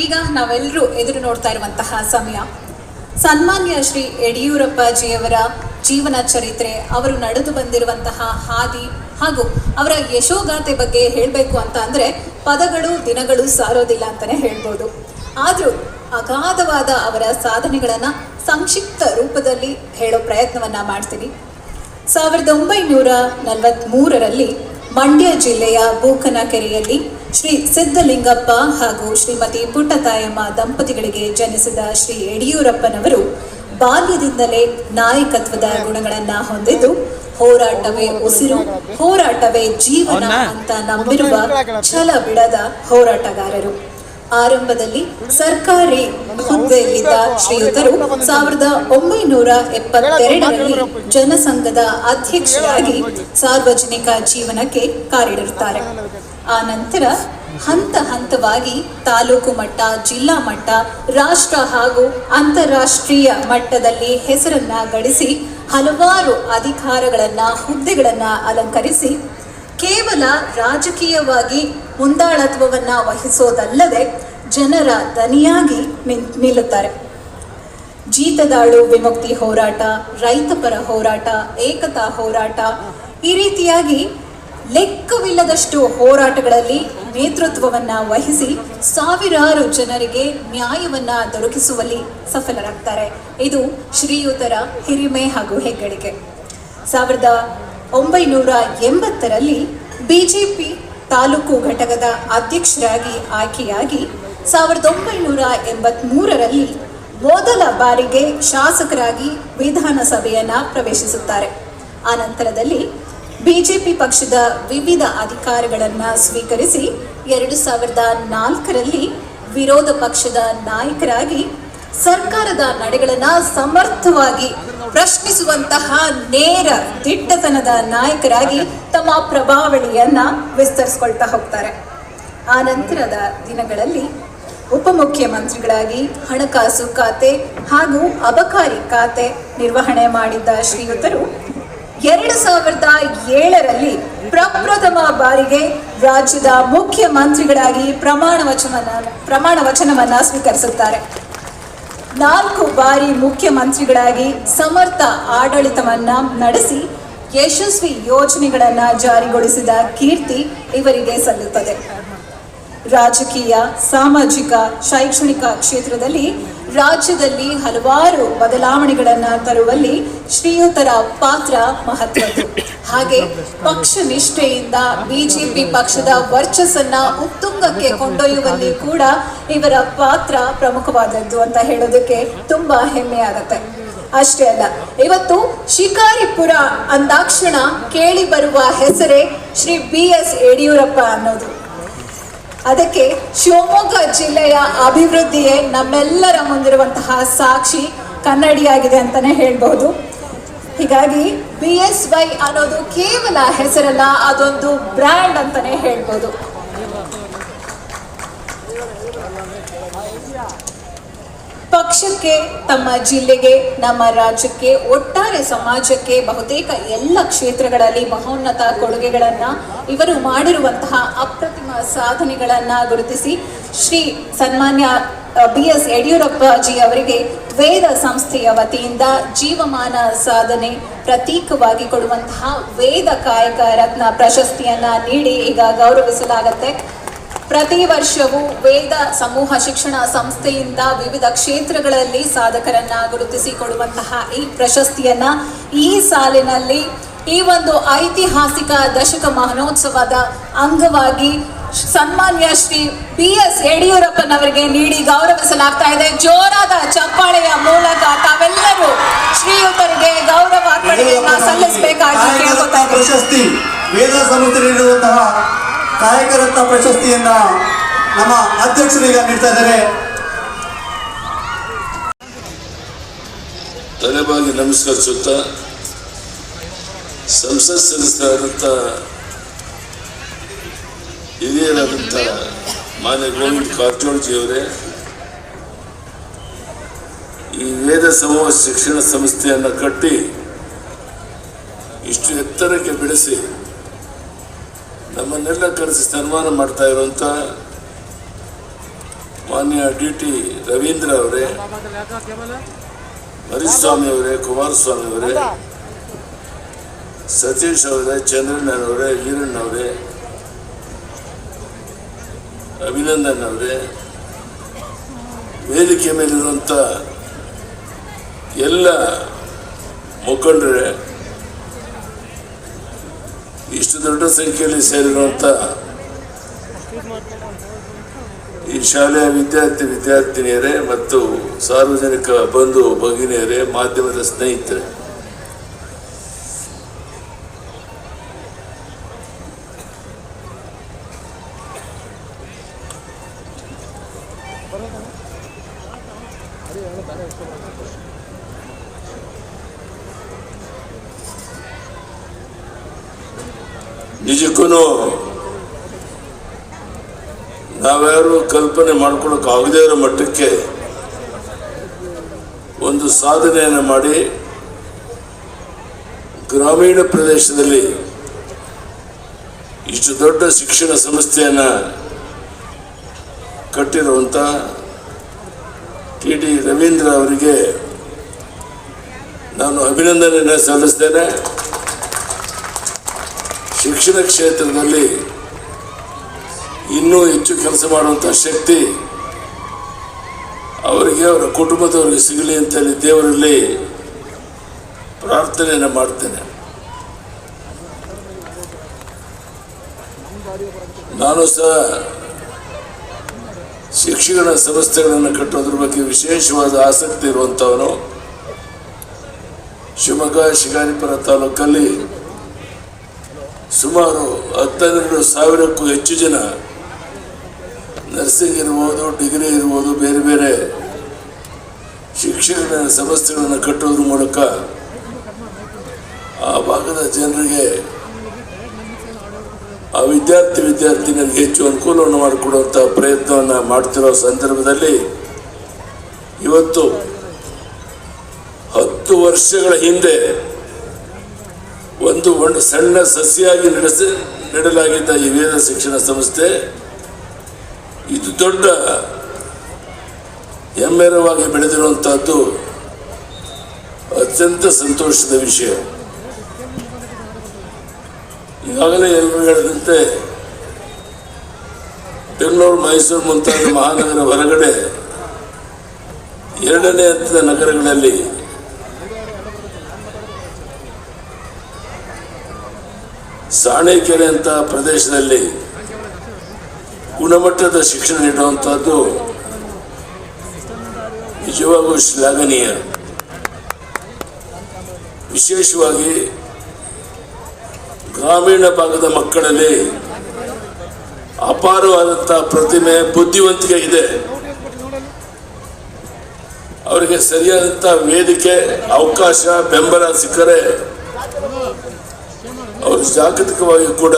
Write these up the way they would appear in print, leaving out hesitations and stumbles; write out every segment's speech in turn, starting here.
ಈಗ ನಾವೆಲ್ಲರೂ ಎದುರು ನೋಡ್ತಾ ಇರುವಂತಹ ಸಮಯ ಸನ್ಮಾನ್ಯ ಶ್ರೀ ಯಡಿಯೂರಪ್ಪಜಿಯವರ ಜೀವನ ಚರಿತ್ರೆ, ಅವರು ನಡೆದು ಬಂದಿರುವಂತಹ ಹಾದಿ ಹಾಗೂ ಅವರ ಯಶೋಗಾಥೆ ಬಗ್ಗೆ ಹೇಳಬೇಕು ಅಂತ ಅಂದರೆ ಪದಗಳು ದಿನಗಳು ಸಾರೋದಿಲ್ಲ ಅಂತಲೇ ಹೇಳ್ಬೋದು. ಆದರೂ ಅಗಾಧವಾದ ಅವರ ಸಾಧನೆಗಳನ್ನು ಸಂಕ್ಷಿಪ್ತ ರೂಪದಲ್ಲಿ ಹೇಳೋ ಪ್ರಯತ್ನವನ್ನು ಮಾಡ್ತೀನಿ. 1943ರಲ್ಲಿ ಮಂಡ್ಯ ಜಿಲ್ಲೆಯ ಬೂಕನಕೆರೆಯಲ್ಲಿ ಶ್ರೀ ಸಿದ್ಧಲಿಂಗಪ್ಪ ಹಾಗೂ ಶ್ರೀಮತಿ ಪುಟ್ಟತಾಯಮ್ಮ ದಂಪತಿಗಳಿಗೆ ಜನಿಸಿದ ಶ್ರೀ ಯಡಿಯೂರಪ್ಪನವರು ಬಾಲ್ಯದಿಂದಲೇ ನಾಯಕತ್ವದ ಗುಣಗಳನ್ನು ಹೊಂದಿದ್ದು ಹೋರಾಟವೇ ಉಸಿರು, ಹೋರಾಟವೇ ಜೀವನ ಅಂತ ನಂಬಿರುವ ಛಲ ಬಿಡದ ಹೋರಾಟಗಾರರು. ಆರಂಭದಲ್ಲಿ ಸರ್ಕಾರಿ ಹುದ್ದೆಯಲ್ಲಿದ್ದ ಶ್ರೀಯುತರು 1972ರಲ್ಲಿ ಜನಸಂಘದ ಅಧ್ಯಕ್ಷರಾಗಿ ಸಾರ್ವಜನಿಕ ಜೀವನಕ್ಕೆ ಕಾಲಿಡುತ್ತಾರೆ. ಆ ನಂತರ ಹಂತ ಹಂತವಾಗಿ ತಾಲೂಕು ಮಟ್ಟ, ಜಿಲ್ಲಾ ಮಟ್ಟ, ರಾಷ್ಟ್ರ ಹಾಗೂ ಅಂತಾರಾಷ್ಟ್ರೀಯ ಮಟ್ಟದಲ್ಲಿ ಹೆಸರನ್ನ ಗಳಿಸಿ ಹಲವಾರು ಅಧಿಕಾರಗಳನ್ನು, ಹುದ್ದೆಗಳನ್ನು ಅಲಂಕರಿಸಿ ಕೇವಲ ರಾಜಕೀಯವಾಗಿ ಮುಂದಾಳತ್ವವನ್ನು ವಹಿಸೋದಲ್ಲದೆ ಜನರ ದನಿಯಾಗಿ ನಿಲ್ಲುತ್ತಾರೆ. ಜೀತದಾಳು ವಿಮುಕ್ತಿ ಹೋರಾಟ, ರೈತಪರ ಹೋರಾಟ, ಏಕತಾ ಹೋರಾಟ, ಈ ರೀತಿಯಾಗಿ ಲೆಕ್ಕವಿಲ್ಲದಷ್ಟು ಹೋರಾಟಗಳಲ್ಲಿ ನೇತೃತ್ವವನ್ನು ವಹಿಸಿ ಸಾವಿರಾರು ಜನರಿಗೆ ನ್ಯಾಯವನ್ನು ದೊರಕಿಸುವಲ್ಲಿ ಸಫಲರಾಗ್ತಾರೆ. ಇದು ಶ್ರೀಯುತರ ಹಿರಿಮೆ ಹಾಗೂ ಹೆಗ್ಗಳಿಕೆ. 1980ರಲ್ಲಿ ಬಿಜೆಪಿ ತಾಲೂಕು ಘಟಕದ ಅಧ್ಯಕ್ಷರಾಗಿ ಆಯ್ಕೆಯಾಗಿ 1983ರಲ್ಲಿ ಮೊದಲ ಬಾರಿಗೆ ಶಾಸಕರಾಗಿ ವಿಧಾನಸಭೆಯನ್ನು ಪ್ರವೇಶಿಸುತ್ತಾರೆ. ಆ ನಂತರದಲ್ಲಿ ಬಿಜೆಪಿ ಪಕ್ಷದ ವಿವಿಧ ಅಧಿಕಾರಗಳನ್ನು ಸ್ವೀಕರಿಸಿ 2004ರಲ್ಲಿ ವಿರೋಧ ಪಕ್ಷದ ನಾಯಕರಾಗಿ ಸರ್ಕಾರದ ನಡೆಗಳನ್ನು ಸಮರ್ಥವಾಗಿ ಪ್ರಶ್ನಿಸುವಂತಹ ನೇರ ದಿಟ್ಟತನದ ನಾಯಕರಾಗಿ ತಮ್ಮ ಪ್ರಭಾವಳಿಯನ್ನ ವಿಸ್ತರಿಸಿಕೊಳ್ತಾ ಹೋಗ್ತಾರೆ. ಆ ನಂತರದ ದಿನಗಳಲ್ಲಿ ಉಪಮುಖ್ಯಮಂತ್ರಿಗಳಾಗಿ ಹಣಕಾಸು ಖಾತೆ ಹಾಗೂ ಅಬಕಾರಿ ಖಾತೆ ನಿರ್ವಹಣೆ ಮಾಡಿದ್ದ ಶ್ರೀಯುತರು 2007ರಲ್ಲಿ ಪ್ರಪ್ರಥಮ ಬಾರಿಗೆ ರಾಜ್ಯದ ಮುಖ್ಯಮಂತ್ರಿಗಳಾಗಿ ಪ್ರಮಾಣ ವಚನವನ್ನ ಸ್ವೀಕರಿಸುತ್ತಾರೆ. 4 ಬಾರಿ ಮುಖ್ಯಮಂತ್ರಿಗಳಾಗಿ ಸಮರ್ಥ ಆಡಳಿತವನ್ನ ನಡೆಸಿ ಯಶಸ್ವಿ ಯೋಜನೆಗಳನ್ನು ಜಾರಿಗೊಳಿಸಿದ ಕೀರ್ತಿ ಇವರಿಗೆ ಸಲ್ಲುತ್ತದೆ. ರಾಜಕೀಯ, ಸಾಮಾಜಿಕ, ಶೈಕ್ಷಣಿಕ ಕ್ಷೇತ್ರದಲ್ಲಿ ರಾಜ್ಯದಲ್ಲಿ ಹಲವಾರು ಬದಲಾವಣೆಗಳನ್ನು ತರುವಲ್ಲಿ ಶ್ರೀಯುತರ ಪಾತ್ರ ಮಹತ್ವದ್ದು. ಹಾಗೆ ಪಕ್ಷ ನಿಷ್ಠೆಯಿಂದ ಬಿಜೆಪಿ ಪಕ್ಷದ ವರ್ಚಸ್ಸನ್ನ ಉತ್ತುಂಗಕ್ಕೆ ಕೊಂಡೊಯ್ಯುವಲ್ಲಿ ಕೂಡ ಇವರ ಪಾತ್ರ ಪ್ರಮುಖವಾದದ್ದು ಅಂತ ಹೇಳೋದಕ್ಕೆ ತುಂಬಾ ಹೆಮ್ಮೆ ಆಗುತ್ತೆ. ಅಷ್ಟೇ ಅಲ್ಲ, ಇವತ್ತು ಶಿಕಾರಿಪುರ ಅಂದಾಕ್ಷಣ ಕೇಳಿ ಬರುವ ಹೆಸರೇ ಶ್ರೀ BS ಯಡಿಯೂರಪ್ಪ ಅನ್ನೋದು. ಅದಕ್ಕೆ ಶಿವಮೊಗ್ಗ ಜಿಲ್ಲೆಯ ಅಭಿವೃದ್ಧಿಯೇ ನಮ್ಮೆಲ್ಲರ ಮುಂದಿರುವಂತಹ ಸಾಕ್ಷಿ, ಕನ್ನಡಿಯಾಗಿದೆ ಅಂತಾನೆ ಹೇಳ್ಬಹುದು. ಹೀಗಾಗಿ BSY ಅನ್ನೋದು ಕೇವಲ ಹೆಸರಲ್ಲ, ಅದೊಂದು ಬ್ರ್ಯಾಂಡ್ ಅಂತಾನೆ ಹೇಳ್ಬೋದು. ಪಕ್ಷಕ್ಕೆ, ತಮ್ಮ ಜಿಲ್ಲೆಗೆ, ನಮ್ಮ ರಾಜ್ಯಕ್ಕೆ, ಒಟ್ಟಾರೆ ಸಮಾಜಕ್ಕೆ ಬಹುತೇಕ ಎಲ್ಲ ಕ್ಷೇತ್ರಗಳಲ್ಲಿ ಮಹೋನ್ನತ ಕೊಡುಗೆಗಳನ್ನು ಇವರು ಮಾಡಿರುವಂತಹ ಅಪ್ರತಿಮ ಸಾಧನೆಗಳನ್ನು ಗುರುತಿಸಿ ಶ್ರೀ ಸನ್ಮಾನ್ಯ BS ಯಡಿಯೂರಪ್ಪಜಿ ಅವರಿಗೆ ವೇದ ಸಂಸ್ಥೆಯ ವತಿಯಿಂದ ಜೀವಮಾನ ಸಾಧನೆ ಪ್ರತೀಕವಾಗಿ ಕೊಡುವಂತಹ ವೇದ ಕಾಯಕ ರತ್ನ ಪ್ರಶಸ್ತಿಯನ್ನ ನೀಡಿ ಈಗ ಗೌರವಿಸಲಾಗುತ್ತೆ. ಪ್ರತಿ ವರ್ಷವೂ ವೇದ ಸಮೂಹ ಶಿಕ್ಷಣ ಸಂಸ್ಥೆಯಿಂದ ವಿವಿಧ ಕ್ಷೇತ್ರಗಳಲ್ಲಿ ಸಾಧಕರನ್ನ ಗುರುತಿಸಿಕೊಡುವಂತಹ ಈ ಪ್ರಶಸ್ತಿಯನ್ನ ಈ ಸಾಲಿನಲ್ಲಿ ಈ ಒಂದು ಐತಿಹಾಸಿಕ ದಶಕ ಮಹೋತ್ಸವದ ಅಂಗವಾಗಿ ಸನ್ಮಾನ್ಯ ಶ್ರೀ BS ಯಡಿಯೂರಪ್ಪನವರಿಗೆ ನೀಡಿ ಗೌರವಿಸಲಾಗ್ತಾ ಇದೆ. ಜೋರಾದ ಚಪ್ಪಾಳೆಯ ಮೂಲಕ ತಾವೆಲ್ಲರೂ ಶ್ರೀಯುತರಿಗೆ ಗೌರವ ಅರ್ಪಣೆಯನ್ನ ಸಲ್ಲಿಸಬೇಕಾಗಿ ಕೇಳ್ಕೊತಾ ಪ್ರಶಸ್ತಿ ವೇದ ಸಂಸ್ಥೆ ನೀಡುವಂತಹ ಕಾಯಕ ರತ್ನ ಪ್ರಶಸ್ತಿಯನ್ನ ನಮ್ಮ ಅಧ್ಯಕ್ಷರಿಗೆ ನೀಡ್ತಾ ಇದ್ದಾರೆ. ತಲೆಬಾಗಿ ನಮಸ್ಕರಿಸುತ್ತಾ ಸಂಸತ್ ಸದಸ್ಯರಾದಂಥ ಹಿರಿಯರಾದಂಥ ಮಾನ್ಯ ಗೋವಿಂದ ಕಾರಜೋಳಜಿಯವರೇ, ಈ ವೇದ ಸಮೂಹ ಶಿಕ್ಷಣ ಸಂಸ್ಥೆಯನ್ನು ಕಟ್ಟಿ ಇಷ್ಟು ಎತ್ತರಕ್ಕೆ ಬೆಳೆಸಿ ನಮ್ಮನ್ನೆಲ್ಲ ಕರೆಸಿ ಸನ್ಮಾನ ಮಾಡ್ತಾ ಇರುವಂಥ ಮಾನ್ಯ DT ರವೀಂದ್ರ ಅವರೇ, ಮರಿಸ್ವಾಮಿ ಅವರೇ, ಕುಮಾರಸ್ವಾಮಿ ಅವರೇ, ಸತೀಶ್ ಅವರೇ, ಚಂದ್ರಣ್ಣನವರೇ, ಈರಣ್ಣವರೇ, ಅಭಿನಂದನ್ ಅವರೇ, ವೇದಿಕೆ ಮೇಲಿರುವಂಥ ಎಲ್ಲ ಮುಖಂಡರೇ, ಇಷ್ಟು ದೊಡ್ಡ ಸಂಖ್ಯೆಯಲ್ಲಿ ಸೇರಿರುವಂಥ ಈ ಶಾಲೆಯ ವಿದ್ಯಾರ್ಥಿನಿಯರೇ ಮತ್ತು ಸಾರ್ವಜನಿಕ ಬಂಧು ಭಗಿನಿಯರೇ, ಮಾಧ್ಯಮದ ಸ್ನೇಹಿತರೆ, ನಿಜಕ್ಕೂ ನಾವ್ಯಾರು ಕಲ್ಪನೆ ಮಾಡ್ಕೊಳ್ಳೋಕೆ ಆಗದೇ ಇರೋ ಮಟ್ಟಕ್ಕೆ ಒಂದು ಸಾಧನೆಯನ್ನು ಮಾಡಿ ಗ್ರಾಮೀಣ ಪ್ರದೇಶದಲ್ಲಿ ಇಷ್ಟು ದೊಡ್ಡ ಶಿಕ್ಷಣ ಸಂಸ್ಥೆಯನ್ನು ಕಟ್ಟಿರುವಂಥ TD ರವೀಂದ್ರ ಅವರಿಗೆ ನಾನು ಅಭಿನಂದನೆಯನ್ನು ಸಲ್ಲಿಸ್ತೇನೆ. ಶಿಕ್ಷಣ ಕ್ಷೇತ್ರದಲ್ಲಿ ಇನ್ನೂ ಹೆಚ್ಚು ಕೆಲಸ ಮಾಡುವಂಥ ಶಕ್ತಿ ಅವರಿಗೆ, ಅವರ ಕುಟುಂಬದವರಿಗೆ ಸಿಗಲಿ ಅಂತೇಳಿ ದೇವರಲ್ಲಿ ಪ್ರಾರ್ಥನೆಯನ್ನು ಮಾಡ್ತೇನೆ. ನಾನು ಸಹ ಶಿಕ್ಷಣ ಸಂಸ್ಥೆಗಳನ್ನು ಕಟ್ಟೋದ್ರ ಬಗ್ಗೆ ವಿಶೇಷವಾದ ಆಸಕ್ತಿ ಇರುವಂಥವನು. ಶಿವಮೊಗ್ಗ ಶಿಕಾರಿಪುರ ತಾಲೂಕಲ್ಲಿ ಸುಮಾರು 12,000ಕ್ಕೂ ಹೆಚ್ಚು ಜನ ನರ್ಸಿಂಗ್ ಇರ್ಬೋದು, ಡಿಗ್ರಿ ಇರ್ಬೋದು, ಬೇರೆ ಬೇರೆ ಶಿಕ್ಷಣ ಸಂಸ್ಥೆಗಳನ್ನು ಕಟ್ಟೋದ್ರ ಮೂಲಕ ಆ ಭಾಗದ ಜನರಿಗೆ, ಆ ವಿದ್ಯಾರ್ಥಿನಿಯರಿಗೆ ಹೆಚ್ಚು ಅನುಕೂಲವನ್ನು ಮಾಡಿಕೊಡುವಂಥ ಪ್ರಯತ್ನವನ್ನು ಮಾಡ್ತಿರೋ ಸಂದರ್ಭದಲ್ಲಿ ಇವತ್ತು 10 ವರ್ಷಗಳ ಹಿಂದೆ ಒಂದು ಸಣ್ಣ ಸಸಿಯಾಗಿ ನೆಡಲಾಗಿದ್ದ ಈ ವೇದ ಶಿಕ್ಷಣ ಸಂಸ್ಥೆ ಇದು ದೊಡ್ಡ ಹೆಮ್ಮೆರವಾಗಿ ಬೆಳೆದಿರುವಂತಹದ್ದು ಅತ್ಯಂತ ಸಂತೋಷದ ವಿಷಯ. ಈಗಾಗಲೇ ಎಲ್ಲರೂ ಹೇಳಿದಂತೆ ಬೆಂಗಳೂರು, ಮೈಸೂರು ಮುಂತಾದ ಮಹಾನಗರ ಹೊರಗಡೆ 2ನೇ ಹಂತದ ನಗರಗಳಲ್ಲಿ ಸಾಣೇಕೆರೆ ಅಂತ ಪ್ರದೇಶದಲ್ಲಿ ಗುಣಮಟ್ಟದ ಶಿಕ್ಷಣ ನೀಡುವಂಥದ್ದು ನಿಜವಾಗೂ ಶ್ಲಾಘನೀಯ. ವಿಶೇಷವಾಗಿ ಗ್ರಾಮೀಣ ಭಾಗದ ಮಕ್ಕಳಲ್ಲಿ ಅಪಾರವಾದಂಥ ಪ್ರತಿಮೆ, ಬುದ್ಧಿವಂತಿಕೆ ಇದೆ. ಅವರಿಗೆ ಸರಿಯಾದಂಥ ವೇದಿಕೆ, ಅವಕಾಶ, ಬೆಂಬಲ ಸಿಕ್ಕರೆ ಅವರು ಜಾಗತಿಕವಾಗಿ ಕೂಡ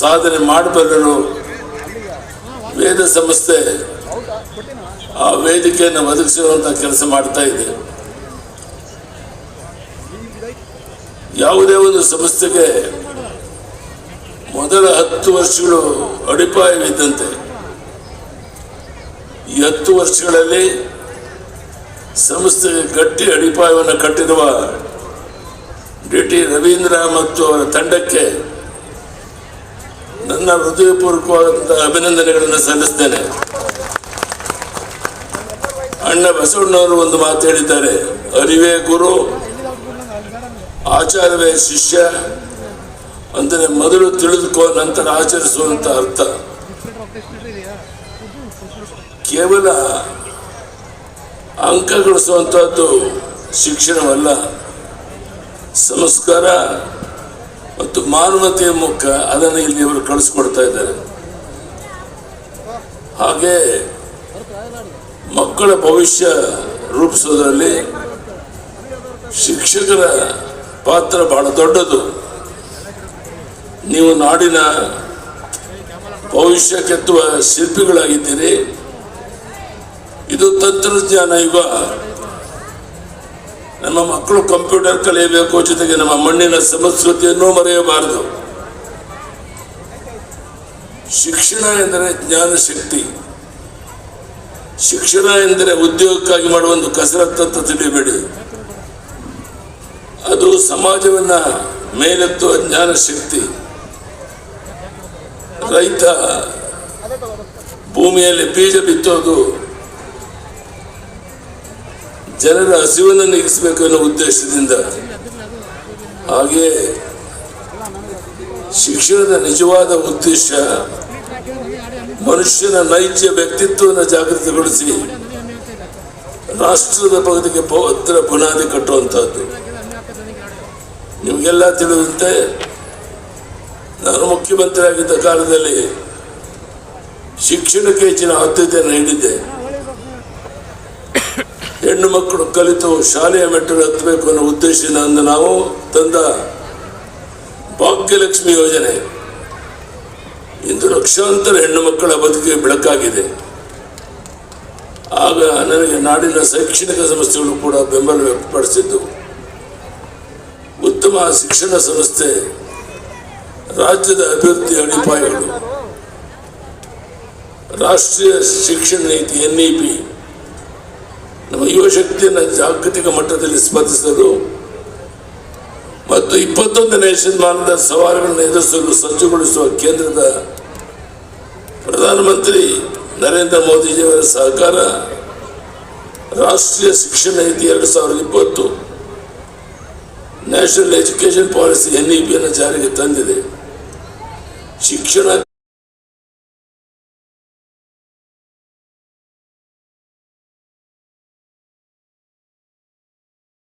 ಸಾಧನೆ ಮಾಡಬಲ್ಲರು. ವೇದ ಸಂಸ್ಥೆ ಆ ವೇದಿಕೆಯನ್ನು ಒದಗಿಸುವಂಥ ಕೆಲಸ ಮಾಡ್ತಾ ಇದೆ. ಯಾವುದೇ ಒಂದು ಸಂಸ್ಥೆಗೆ ಮೊದಲ 10 ವರ್ಷಗಳು ಅಡಿಪಾಯವಿದ್ದಂತೆ ಈ 10 ವರ್ಷಗಳಲ್ಲಿ ಸಂಸ್ಥೆಗೆ ಗಟ್ಟಿ ಅಡಿಪಾಯವನ್ನು ಕಟ್ಟಿರುವ DT ರವೀಂದ್ರ ಮತ್ತು ಅವರ ತಂಡಕ್ಕೆ ನನ್ನ ಹೃದಯಪೂರ್ವಕವಾದ ಅಭಿನಂದನೆಗಳನ್ನು ಸಲ್ಲಿಸ್ತೇನೆ. ಅಣ್ಣ ಬಸವಣ್ಣವರು ಒಂದು ಮಾತು ಹೇಳಿದ್ದಾರೆ, ಅರಿವೇ ಗುರು, ಆಚಾರವೇ ಶಿಷ್ಯ ಅಂದರೆ ಮೊದಲು ತಿಳಿದುಕೋ, ನಂತರ ಆಚರಿಸುವಂತ ಅರ್ಥ. ಕೇವಲ ಅಂಕ ಗಳಿಸುವಂತಹದ್ದು ಶಿಕ್ಷಣವಲ್ಲ, ಸಂಸ್ಕಾರ ಮತ್ತು ಮಾನವತೆಯ ಮುಖ ಅದನ್ನು ಇಲ್ಲಿ ಅವರು ಕಳಿಸ್ಕೊಡ್ತಾ ಇದ್ದಾರೆ. ಹಾಗೆ ಮಕ್ಕಳ ಭವಿಷ್ಯ ರೂಪಿಸೋದ್ರಲ್ಲಿ ಶಿಕ್ಷಕರ ಪಾತ್ರ ಬಹಳ ದೊಡ್ಡದು. ನೀವು ನಾಡಿನ ಭವಿಷ್ಯ ಕೆತ್ತುವ ಶಿಲ್ಪಿಗಳಾಗಿದ್ದೀರಿ. ಇದು ತಂತ್ರಜ್ಞಾನ ಯುಗ. ನಮ್ಮ ಮಕ್ಕಳು ಕಂಪ್ಯೂಟರ್ ಕಲಿಯಬೇಕು, ಜೊತೆಗೆ ನಮ್ಮ ಮಣ್ಣಿನ ಸಂಸ್ಕೃತಿಯನ್ನು ಮರೆಯಬಾರದು. ಶಿಕ್ಷಣ ಎಂದರೆ ಜ್ಞಾನ ಶಕ್ತಿ. ಶಿಕ್ಷಣ ಎಂದರೆ ಉದ್ಯೋಗಕ್ಕಾಗಿ ಮಾಡುವ ಒಂದು ಕಸರತ್ತಂತ ತಿಳಿಯಬೇಡಿ. ಅದು ಸಮಾಜವನ್ನ ಮೇಲೆತ್ತುವ ಜ್ಞಾನ ಶಕ್ತಿ. ರೈತ ಭೂಮಿಯಲ್ಲಿ ಬೀಜ ಬಿತ್ತೋದು ಜನರ ಹಸಿವನ್ನು ನೀಗಿಸಬೇಕು ಅನ್ನೋ ಉದ್ದೇಶದಿಂದ. ಹಾಗೆ ಶಿಕ್ಷಣದ ನಿಜವಾದ ಉದ್ದೇಶ ಮನುಷ್ಯನ ನೈಜ ವ್ಯಕ್ತಿತ್ವವನ್ನು ಜಾಗೃತಿಗೊಳಿಸಿ ರಾಷ್ಟ್ರದ ಪ್ರಗತಿಗೆ ಭದ್ರ ಬುನಾದಿ ಕಟ್ಟುವಂತಹದ್ದು. ನಿಮಗೆಲ್ಲ ತಿಳಿದಂತೆ ನಾನು ಮುಖ್ಯಮಂತ್ರಿ ಆಗಿದ್ದ ಕಾಲದಲ್ಲಿ ಶಿಕ್ಷಣಕ್ಕೆ ಹೆಚ್ಚಿನ ಆದ್ಯತೆಯನ್ನು ನೀಡಿದ್ದೆ. ಹೆಣ್ಣು ಮಕ್ಕಳು ಕಲಿತು ಶಾಲೆಯ ಮೆಟ್ಟಲು ಹತ್ತಬೇಕು ಅನ್ನೋ ಉದ್ದೇಶದಿಂದ ನಾವು ತಂದ ಭಾಗ್ಯಲಕ್ಷ್ಮಿ ಯೋಜನೆ ಇಂದು ಲಕ್ಷಾಂತರ ಹೆಣ್ಣು ಮಕ್ಕಳ ಬದುಕಿಗೆ ಬೆಳಕಾಗಿದೆ. ಆಗ ನನಗೆ ನಾಡಿನ ಶೈಕ್ಷಣಿಕ ಸಂಸ್ಥೆಗಳು ಕೂಡ ಬೆಂಬಲ ವ್ಯಕ್ತಪಡಿಸಿದ್ದು. ಉತ್ತಮ ಶಿಕ್ಷಣ ಸಂಸ್ಥೆ ರಾಜ್ಯದ ಅಭಿವೃದ್ಧಿ ಅಡಿಪಾಯಗಳು. ರಾಷ್ಟ್ರೀಯ ಶಿಕ್ಷಣ ನೀತಿ NEP ನಮ್ಮ ಯುವ ಶಕ್ತಿಯನ್ನು ಜಾಗತಿಕ ಮಟ್ಟದಲ್ಲಿ ಸ್ಪರ್ಧಿಸಲು ಮತ್ತು 21ನೇ ಶತಮಾನದ ಸವಾಲುಗಳನ್ನು ಎದುರಿಸಲು ಸಜ್ಜುಗೊಳಿಸುವ ಕೇಂದ್ರದ ಪ್ರಧಾನಮಂತ್ರಿ ನರೇಂದ್ರ ಮೋದಿಜಿಯವರ ಸಹಕಾರ ರಾಷ್ಟ್ರೀಯ ಶಿಕ್ಷಣ ನೀತಿ 2020 ನ್ಯಾಷನಲ್ ಎಜುಕೇಶನ್ ಪಾಲಿಸಿ NEP ಜಾರಿಗೆ ತಂದಿದೆ. ಶಿಕ್ಷಣ